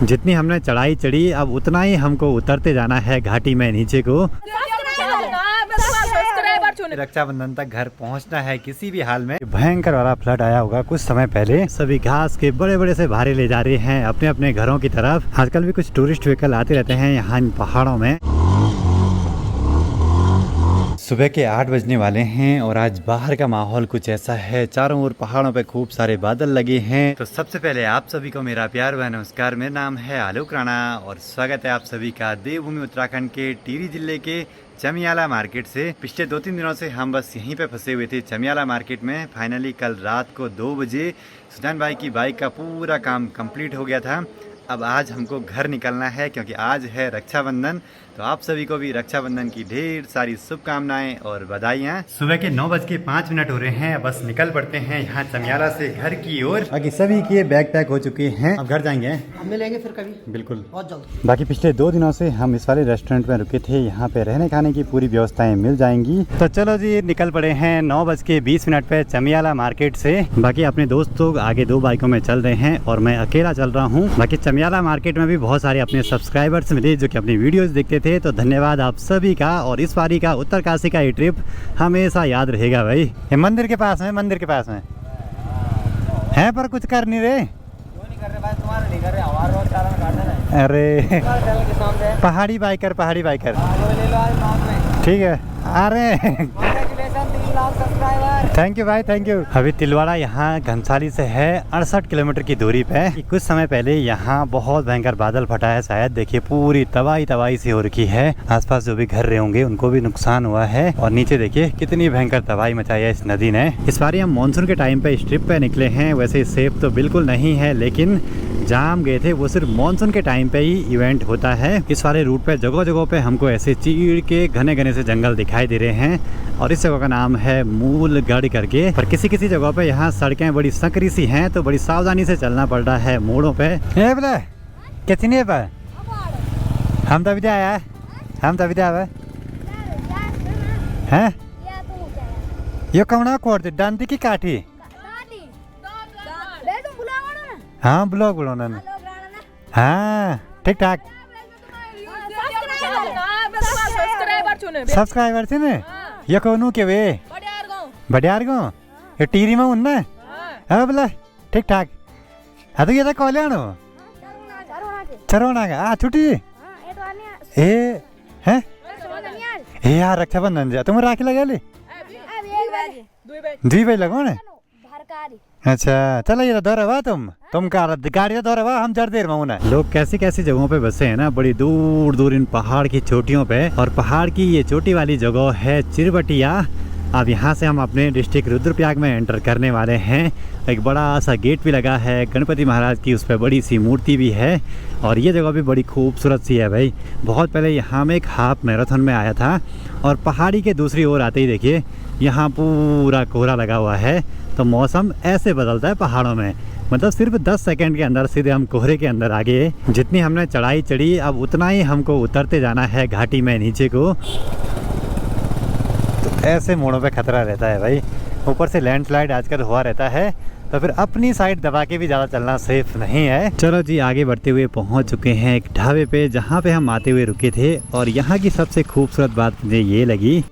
जितनी हमने चढ़ाई चढ़ी अब उतना ही हमको उतरते जाना है घाटी में नीचे को। रक्षाबंधन तक घर पहुंचना है किसी भी हाल में। भयंकर वाला फ्लड आया होगा कुछ समय पहले, सभी घास के बड़े बड़े से भारे ले जा रहे हैं अपने अपने घरों की तरफ। आजकल भी कुछ टूरिस्ट व्हीकल आते रहते हैं यहाँ इन पहाड़ों में। सुबह के 8 बजने वाले हैं और आज बाहर का माहौल कुछ ऐसा है, चारों ओर पहाड़ों पे खूब सारे बादल लगे हैं। तो सबसे पहले आप सभी को मेरा प्यार व नमस्कार। मेरा नाम है आलोक राणा और स्वागत है आप सभी का देवभूमि उत्तराखंड के टिहरी जिले के चमियाला मार्केट से। पिछले 2-3 दिनों से हम बस यहीं पे फंसे हुए थे चमियाला मार्केट में। फाइनली कल रात को 2 बजे सुजान भाई की बाइक का पूरा काम कंप्लीट हो गया था। अब आज हमको घर निकलना है क्योंकि आज है रक्षाबंधन। तो आप सभी को भी रक्षाबंधन की ढेर सारी शुभकामनाएं और बधाइयाँ। सुबह के 9:05 हो रहे हैं, बस निकल पड़ते हैं यहाँ चमियाला से घर की ओर। बाकी सभी के बैग पैक हो चुके हैं, अब घर जाएंगे। हम मिलेंगे फिर कभी, बिल्कुल बहुत जल्द। बाकी पिछले 2 दिनों से हम इस वाले रेस्टोरेंट में रुके थे, यहाँ पे रहने खाने की पूरी व्यवस्थाएं मिल जाएंगी। तो चलो जी निकल पड़े हैं 9:20 पे चमियाला मार्केट से। बाकी अपने दोस्त लोग आगे 2 बाइकों में चल रहे हैं और मैं अकेला चल रहा हूँ। बाकी चमियाला मार्केट में भी बहुत सारे अपने सब्सक्राइबर्स मिले जो कि अपनी वीडियोस देखते थे, तो धन्यवाद आप सभी का। और इस बारी का उत्तरकाशी का ये ट्रिप हमेशा याद रहेगा भाई। ये मंदिर के पास में है पर कुछ कर नहीं रहे। अरे पहाड़ी बाइकर ठीक है। अरे थैंक यू भाई, थैंक यू। अभी तिलवाड़ा यहाँ घनसाली से है 68 किलोमीटर की दूरी पे। कुछ समय पहले यहाँ बहुत भयंकर बादल फटा है, शायद देखिए पूरी तबाही सी हो रखी है। आसपास जो भी घर रहे होंगे उनको भी नुकसान हुआ है और नीचे देखिए कितनी भयंकर तबाही मचाई है इस नदी ने। इस बार हम मानसून के टाइम पे इस ट्रिप पे निकले हैं। वैसे सेफ तो बिल्कुल नहीं है, लेकिन जहाँ हम गए थे वो सिर्फ मानसून के टाइम पे ही इवेंट होता है। इस वाले रूट पे जगह जगह पे हमको ऐसे चीड़ के घने घने से जंगल दिखाई दे रहे हैं और इस जगह का नाम है मूलगढ़ करके। पर किसी किसी जगह पे यहाँ सड़कें बड़ी संकरी सी हैं, तो बड़ी सावधानी से चलना पड़ रहा है मोड़ों पे। बोले कितनी पर हम तभी आया है ये कौन कोट डांडी की काठी। हाँ ब्लॉग बनाना। हाँ ठीक ठाक सब्सक्राइबर थे ने ये कौन के वे बडियार गाँव ये टिहरी में उन हाँ बोला ठीक ठाक। हाँ तो ये था कल्याण चरवना का छुट्टी ए है ए यार रक्षाबंधन जा तुम राखी लगा ले 2 बजे लगो ने। अच्छा चलो ये दौरा तुम गाड़ी दौरा हुआ हम जड़ देर में होना। लोग कैसी कैसी जगहों पे बसे हैं ना, बड़ी दूर दूर इन पहाड़ की चोटियों पे। और पहाड़ की ये चोटी वाली जगह है चिरबटिया। अब यहाँ से हम अपने डिस्ट्रिक्ट रुद्रप्रयाग में एंटर करने वाले हैं। एक बड़ा सा गेट भी लगा है गणपति महाराज की, उस पर बड़ी सी मूर्ति भी है और ये जगह भी बड़ी खूबसूरत सी है भाई। बहुत पहले यहाँ में एक हाफ मैराथन में आया था और पहाड़ी के दूसरी ओर आते ही देखिए यहाँ पूरा कोहरा लगा हुआ है। तो मौसम ऐसे बदलता है पहाड़ों में, मतलब सिर्फ 10 सेकंड के अंदर सीधे हम कोहरे के अंदर आ गए। जितनी हमने चढ़ाई चढ़ी अब उतना ही हमको उतरते जाना है घाटी में नीचे को। तो ऐसे मोड़ों पे खतरा रहता है भाई, ऊपर से लैंडस्लाइड आजकल हुआ रहता है, तो फिर अपनी साइड दबा के भी ज़्यादा चलना सेफ नहीं है। चलो जी आगे बढ़ते हुए पहुंच चुके हैं एक ढाबे पे जहाँ पे हम आते हुए रुके थे। और यहाँ की सबसे खूबसूरत बात मुझे ये लगी,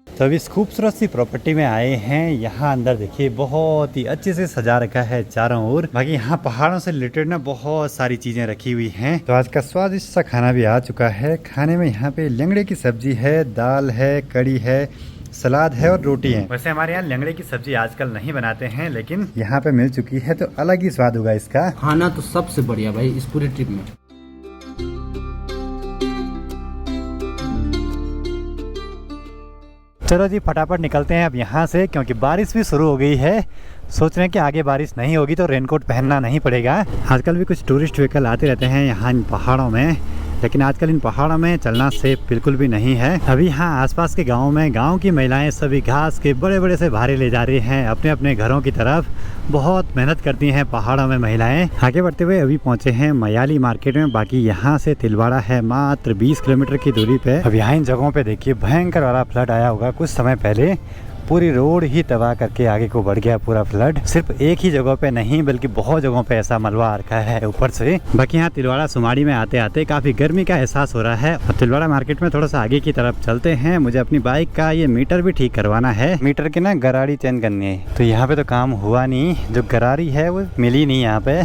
तो अभी इस खूबसूरत सी प्रॉपर्टी में आए हैं। यहाँ अंदर देखिए बहुत ही अच्छे से सजा रखा है चारों ओर। बाकी यहाँ पहाड़ों से रिलेटेड ना बहुत सारी चीजें रखी हुई हैं। तो आज का स्वादिष्ट सा खाना भी आ चुका है। खाने में यहाँ पे लंगड़े की सब्जी है, दाल है, कड़ी है, सलाद है और रोटी है। वैसे हमारे यहाँ लंगड़े की सब्जी आजकल नहीं बनाते हैं, लेकिन यहाँ पे मिल चुकी है तो अलग ही स्वाद होगा इसका। खाना तो सबसे बढ़िया भाई इस पूरी ट्रिप में। चलो जी फटाफट निकलते हैं अब यहाँ से, क्योंकि बारिश भी शुरू हो गई है। सोच रहे हैं कि आगे बारिश नहीं होगी तो रेनकोट पहनना नहीं पड़ेगा। आजकल भी कुछ टूरिस्ट व्हीकल आते रहते हैं यहाँ इन पहाड़ों में। लेकिन आजकल इन पहाड़ों में चलना सेफ बिल्कुल भी नहीं है। अभी यहाँ आसपास के गाँव में गाँव की महिलाएं सभी घास के बड़े बड़े से भारे ले जा रही हैं अपने अपने घरों की तरफ। बहुत मेहनत करती हैं पहाड़ों में महिलाएं। आगे बढ़ते हुए अभी पहुंचे हैं मयाली मार्केट में। बाकी यहाँ से तिलवाड़ा है मात्र 20 किलोमीटर की दूरी पे। अब यहाँ इन जगहों पे देखिए भयंकर वाला फ्लड आया होगा कुछ समय पहले, पूरी रोड ही तबाह करके आगे को बढ़ गया पूरा फ्लड। सिर्फ एक ही जगह पे नहीं बल्कि बहुत जगहों पे ऐसा मलबा आ रखा है ऊपर से। बाकी यहाँ तिलवाड़ा सुमाड़ी में आते आते काफी गर्मी का एहसास हो रहा है। और तिलवाड़ा मार्केट में थोड़ा सा आगे की तरफ चलते हैं। मुझे अपनी बाइक का ये मीटर भी ठीक करवाना है। मीटर की ना गरारी चेंज करनी है, तो यहाँ पे तो काम हुआ नहीं, जो गरारी है वो मिली नहीं यहाँ पे।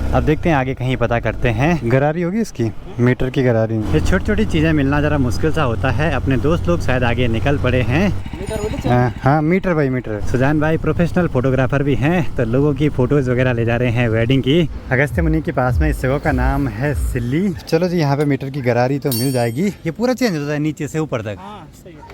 अब देखते हैं आगे कहीं पता करते हैं। गरारी होगी इसकी, मीटर की गरारी। ये छोटी छोटी चीजें मिलना जरा मुश्किल सा होता है। अपने दोस्त लोग शायद आगे निकल पड़े हैं। हाँ मीटर भाई मीटर। सुजान भाई प्रोफेशनल फोटोग्राफर भी हैं, तो लोगों की फोटोज वगैरह ले जा रहे हैं वेडिंग की। अगस्त्य मुनि के पास में इस जगह का नाम है सिल्ली। चलो जी यहाँ पे मीटर की गरारी तो मिल जाएगी। ये पूरा चेंज होता है नीचे से ऊपर तक।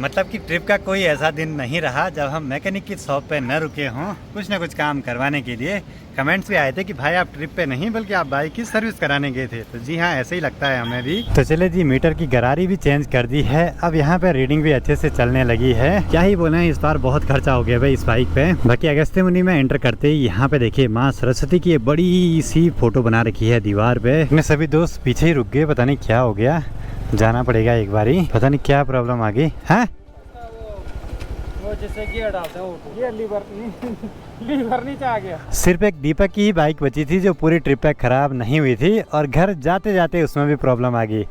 मतलब कि ट्रिप का कोई ऐसा दिन नहीं रहा जब हम मैकेनिक की शॉप पे न रुके हों कुछ ना कुछ काम करवाने के लिए। कमेंट्स भी आए थे कि भाई आप ट्रिप पे नहीं बल्कि आप बाइक की सर्विस कराने गए थे। तो जी हाँ, ऐसे ही लगता है हमें भी। तो चले जी, मीटर की गरारी भी चेंज कर दी है। अब यहाँ पे रीडिंग भी अच्छे से चलने लगी है। क्या ही बोले, इस बार बहुत खर्चा हो गया भाई इस बाइक पे। बाकी अगस्त्य मुनि में एंटर करते ही यहाँ पे देखिए माँ सरस्वती की बड़ी सी फोटो बना रखी है दीवार पे। अपने सभी दोस्त पीछे ही रुक गए, पता नहीं क्या हो गया, जाना पड़ेगा एक बारी, पता नहीं क्या प्रॉब्लम आ गई है। जैसे गियर डालते हैं वो गियर लीवर नीचे आ गया। सिर्फ एक दीपक की ही बाइक बची थी जो पूरी ट्रिप पे खराब नहीं हुई थी, और घर जाते जाते उसमें भी प्रॉब्लम आ गई।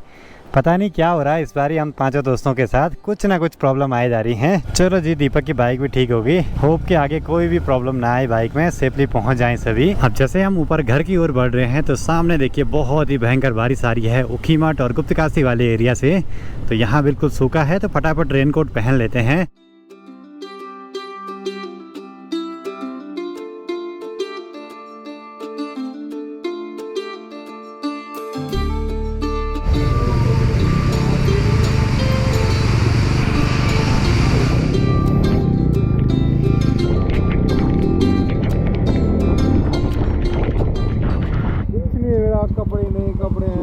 पता नहीं क्या हो रहा है इस बार, हम पांचों दोस्तों के साथ कुछ ना कुछ प्रॉब्लम आए जा रही हैं। चलो जी, दीपक की बाइक भी ठीक होगी। होप के आगे कोई भी प्रॉब्लम ना आए, बाइक में सेफली पहुंच जाएं सभी। अब जैसे हम ऊपर घर की ओर बढ़ रहे हैं तो सामने देखिए बहुत ही भयंकर बारिश आ रही है ऊखीमठ और गुप्तकाशी वाले एरिया से। तो यहाँ बिल्कुल सूखा है, तो फटाफट रेनकोट पहन लेते हैं।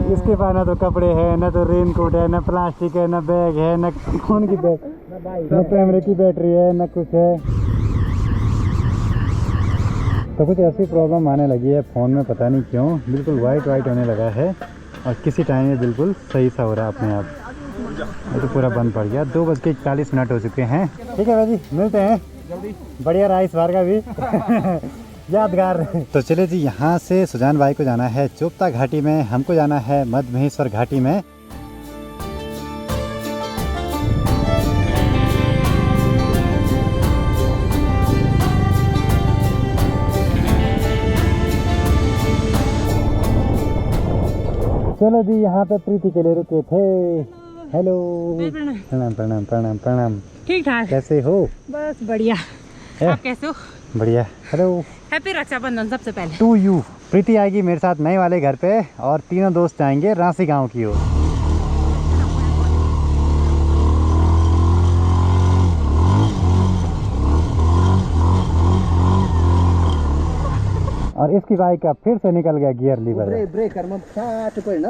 इसके पास ना तो कपड़े हैं, ना तो रेनकोट है, ना प्लास्टिक है, ना बैग है, ना फोन की ना कैमरे की बैटरी है, ना कुछ है। तो कुछ ऐसी प्रॉब्लम आने लगी है फ़ोन में, पता नहीं क्यों बिल्कुल वाइट होने लगा है, और किसी टाइम में बिल्कुल सही सा हो रहा है अपने आप। ये तो पूरा बंद पड़ गया। 2:41 हो चुके हैं। ठीक है भाई, मिलते हैं जल्दी। बढ़िया रहा इस बार का भी यादगार। तो चले जी, यहाँ से सुजान भाई को जाना है चोपता घाटी में, हमको जाना है मध्य महेश्वर घाटी में। चलो जी, यहाँ पे प्रीति के लिए रुके थे। हेलो, प्रणाम प्रणाम प्रणाम प्रणाम। ठीक ठाक, कैसे हो? बस बढ़िया। आप कैसे हो? बढ़िया। हेलो, हैप्पी रक्षाबंधन सबसे पहले टू यू। प्रीति आएगी मेरे साथ नए वाले घर पे, और तीनों दोस्त जाएंगे रांसी गांव की ओर। और इसकी बाइक का फिर से निकल गया गियर लीवर।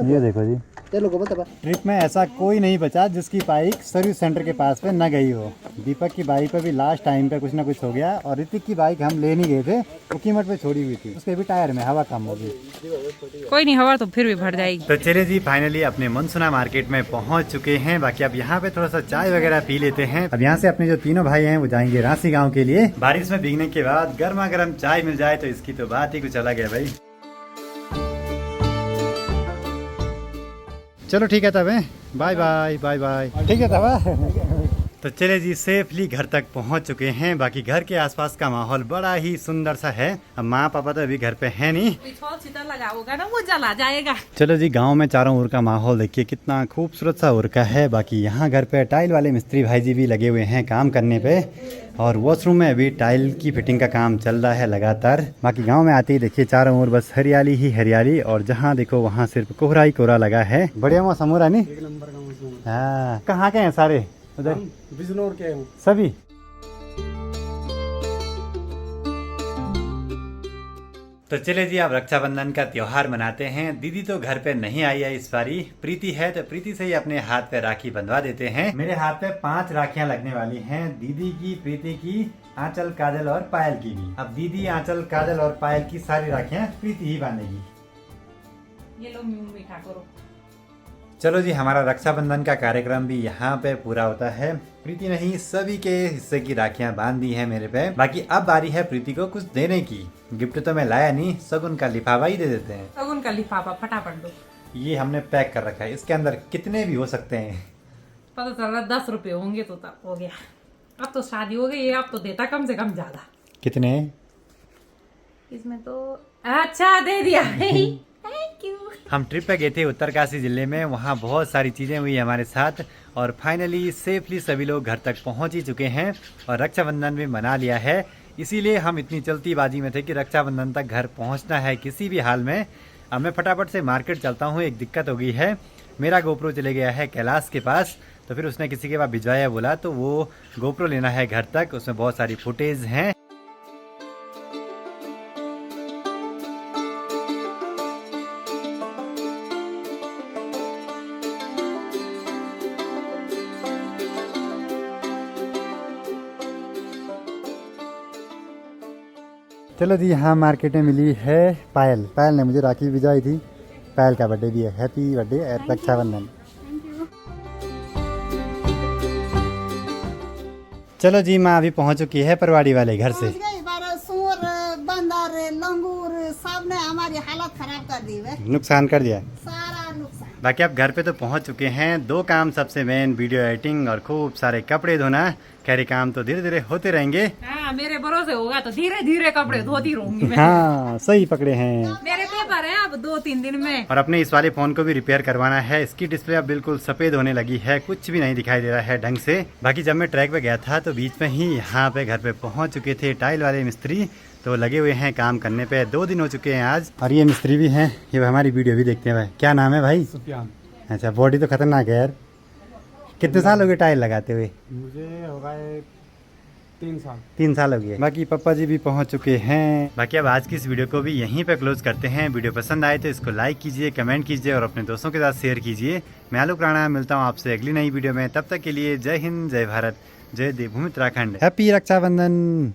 ये देखो जी, ट्रिप में ऐसा कोई नहीं बचा जिसकी बाइक सर्विस सेंटर के पास पे न गई हो। दीपक की बाइक पे भी लास्ट टाइम पे कुछ ना कुछ हो गया, और ऋतिक की बाइक हम ले नहीं गए थे, ऊखीमठ पे छोड़ी हुई थी, उसके भी टायर में हवा कम होगी। कोई नहीं, हवा तो फिर भी भर जाएगी। तो चलिए जी, फाइनली अपने मनसुना मार्केट में पहुंच चुके हैं। बाकी अब यहाँ पे थोड़ा सा चाय वगैरह पी लेते हैं। अब यहाँ से अपने जो तीनों भाई हैं वो जाएंगे रांसी गाँव के लिए। बारिश में भीगने के बाद गर्मा गर्म चाय मिल जाए तो इसकी तो बात ही कुछ अलग है भाई। चलो ठीक है तब, बाय बाय बाय बाय। ठीक है तब। तो चले जी, सेफली घर तक पहुंच चुके हैं। बाकी घर के आसपास का माहौल बड़ा ही सुंदर सा है। अब माँ पापा तो अभी घर पे है नहीं, लगा होगा ना, वो जला जाएगा। चलो जी, गांव में चारों ओर का माहौल देखिए कितना खूबसूरत सा ओर का है। बाकी यहाँ घर पे टाइल वाले मिस्त्री भाई जी भी लगे हुए हैं काम करने पे, और वॉशरूम में अभी टाइल की फिटिंग का काम चल रहा है लगातार। बाकी गांव में आते ही देखिए चारों ओर बस हरियाली ही हरियाली, और जहाँ देखो वहाँ सिर्फ कोहरा ही कोहरा लगा है। बढ़िया मौसम हो रहा नहीं? एक नंबर का मौसम। हाँ, कहाँ के हैं सारे? उधर बिजनौर के हैं सभी। तो चले जी, अब रक्षाबंधन का त्योहार मनाते हैं। दीदी तो घर पे नहीं आई है इस बारी, प्रीति है तो प्रीति से ही अपने हाथ पे राखी बंधवा देते हैं। मेरे हाथ पे 5 राखियां लगने वाली हैं, दीदी की, प्रीति की, आंचल, काजल और पायल की भी। अब दीदी, आंचल, काजल और पायल की सारी राखियां प्रीति ही बांधेगी। ये लो मीठा करो। चलो जी, हमारा रक्षाबंधन का कार्यक्रम भी यहाँ पे पूरा होता है। प्रीति ने ही सभी के हिस्से की राखियां बांध दी है मेरे पे। बाकी अब बारी है प्रीति को कुछ देने की। गिफ्ट तो मैं लाया नहीं, सगुन का लिफाफा ही दे देते हैं। सगुन का लिफाफा फटाफट दो। ये हमने पैक कर रखा है, इसके अंदर कितने भी हो सकते हैं। पता चल रहा 10 रुपए होंगे तो तब हो गया। अब तो शादी हो गई, अब तो देता कम से कम ज्यादा। कितने? इसमें तो अच्छा दे दिया। Thank you. हम ट्रिप पे गए थे उत्तरकाशी जिले में, वहाँ बहुत सारी चीजें हुई हमारे साथ और फाइनली सेफली सभी लोग घर तक पहुँच ही चुके हैं और रक्षाबंधन भी मना लिया है। इसीलिए हम इतनी जल्दीबाजी में थे कि रक्षाबंधन तक घर पहुँचना है किसी भी हाल में। अब मैं फटाफट से मार्केट चलता हूँ, एक दिक्कत हो गई है। मेरा गोप्रो चले गया है कैलाश के पास, तो फिर उसने किसी के पास भिजवाया बोला, तो वो गोप्रो लेना है घर तक। उसमें बहुत सारी फुटेज हैं। चलो जी, यहाँ मार्केट में मिली है पायल। पायल ने मुझे राखी भिजवाई थी। पायल का बर्थडे भी है, हैप्पी बर्थडे रक्षाबंधन। चलो जी, माँ अभी पहुँच चुकी है परवाड़ी वाले घर से। सूर, बंदर, लंगूर सब ने हमारी हालत खराब कर दी है, नुकसान कर दिया सारा नुकसान। बाकी आप घर पे तो पहुँच चुके हैं। 2 काम सबसे मेन, वीडियो एडिटिंग और खूब सारे कपड़े धोना। खैर काम तो धीरे धीरे होते रहेंगे। हाँ, मेरे भरोसे होगा तो धीरे धीरे कपड़े धोती रहूंगी मैं। हाँ, सही पकड़े हैं। मेरे पेपर है अब 2-3 दिन में। और अपने इस वाले फोन को भी रिपेयर करवाना है। इसकी डिस्प्ले अब बिल्कुल सफेद होने लगी है, कुछ भी नहीं दिखाई दे रहा है ढंग से। बाकी जब मैं ट्रैक पे गया था तो बीच में ही यहाँ पे घर पे पहुँच चुके थे टाइल वाले मिस्त्री, तो लगे हुए हैं काम करने पे। 2 दिन हो चुके हैं आज। और ये मिस्त्री भी हैं, ये हमारी वीडियो भी देखते हैं भाई। क्या नाम है भाई? सुफियान। अच्छा, बॉडी तो खतरनाक है यार। कितने साल हो गए टाइल लगाते हुए? मुझे हो गए 3 साल। 3 साल हो गए। बाकी पापा जी भी पहुंच चुके हैं। बाकी अब आज की इस वीडियो को भी यहीं पे क्लोज करते हैं। वीडियो पसंद आए तो इसको लाइक कीजिए, कमेंट कीजिए और अपने दोस्तों के साथ शेयर कीजिए। मैं आलोक राणा मिलता हूँ आपसे अगली नई वीडियो में। तब तक के लिए जय हिंद, जय भारत, जय देवभूमि उत्तराखंड। हैप्पी रक्षाबंधन।